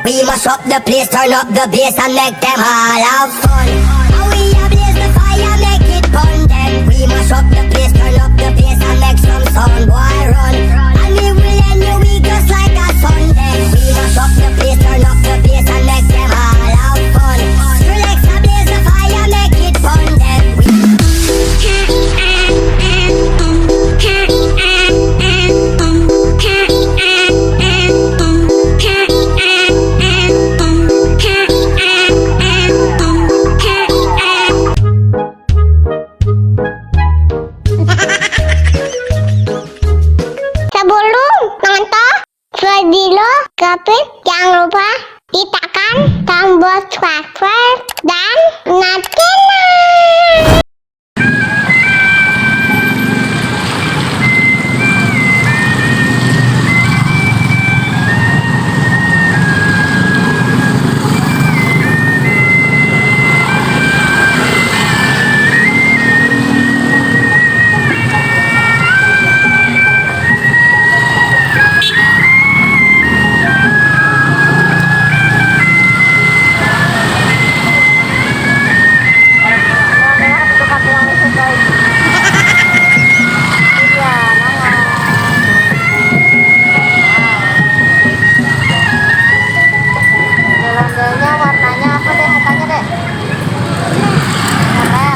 We must up the place, turn up the bass and make them all have fun. And we ablaze the fire, make it fun. Then we must up the place, turn up the bass and make some sound. Boy, run. And we will end your week just like a Sunday. We must up the place, turn up the bass and make them all have fun. Relax, ablaze the fire, make it fun. Then we Sebelum nonton video Gapit, jangan lupa tekan tombol subscribe dan nyalakan. Warnanya apa deh, katanya deh? Merah.